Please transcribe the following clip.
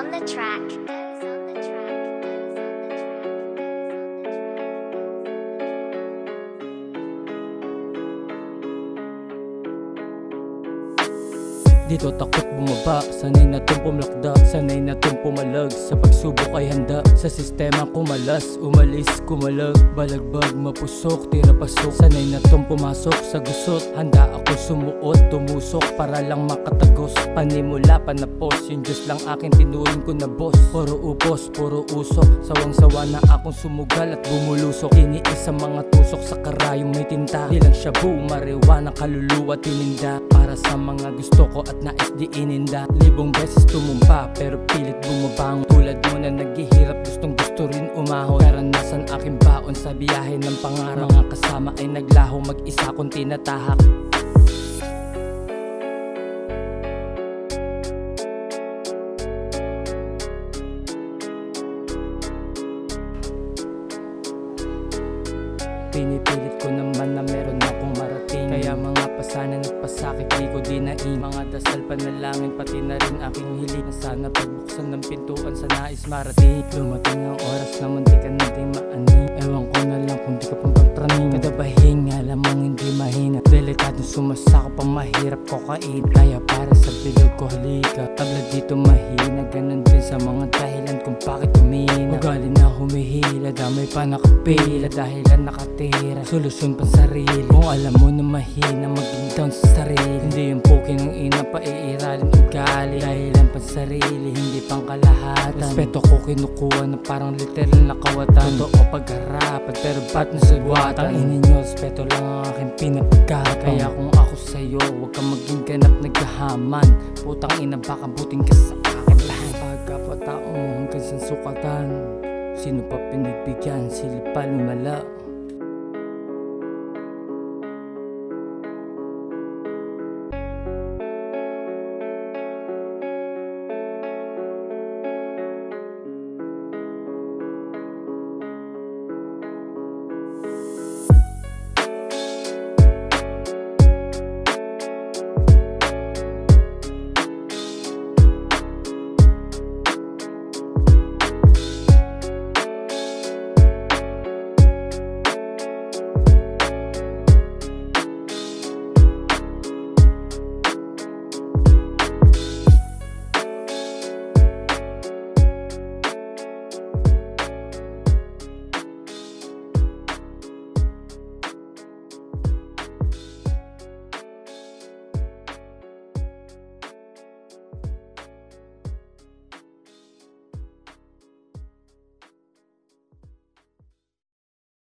on the track. Dito takot bumaba, sanay na tong pumlakda, sanay na tong pumalag. Sa pagsubok ay handa, sa sistema kumalas, umalis, kumalag, balagbag, mapusok, tira pasok. Sanay na tong pumasok sa gusot, handa ako sumuot, tumusok para lang makatagos. Panimula, panapos, yung Diyos lang aking tinuring ko na boss. Puro upos, puro usok, sawang-sawa na akong sumugal at bumulusok. Tiniis sa mga tusok sa karayong may tinta, di lang shabu, marijuana, kaluluwa, tininda. Para sa mga gusto ko at nais di ininda. Libong beses tumumpa pero pilit bumabangon. Tulad mo na naghihirap, gustong gusto rin umahon. Karanasan aking baon sa biyahe ng pangarap. Mga kasama ay naglaho, mag-isa kong tinatahak. Pinipilit ko naman na meron akong marating, kaya mga pasanan at pasakit di ko dinaing. Mga dasal, panalangin, pati na rin aking hiling na sana pagbuksan ng pintuan sa nais marating. Lumating ang oras na muntikan natin maaning. Ewan ko na lang kung di ka pang pagtraning. Kada pahinga, lamang hindi mahina. Delikadong sumasako pang mahirap ko kain. Kaya para sa bilog ko halika, tabla dito mahina. Ganon din sa mga dahilan kung bakit humina. Ugali na humihila, damay pa nakapila. Dahilan nakatira, solusyon pa sarili. Kung alam mo na mahina, maging down sa sarili. Hindi yung poke ng ina pa iiralin ugali. Dahilan pa sarili, hindi pang kalahatan. Respeto ko kinukuha na parang literal na kawatan. Totoo pagharapan pero ba't nasagwatan? Inin nyo, respeto lang ang aking pinapagkatan. Kaya kung ako sa'yo, huwag kang maging ganap nagkahaman. Putang ina, baka buting ka sa akin lahat. Pagkapatao mo hanggang sa sukatan, sino pa pinagbigyan, silip pa lumala.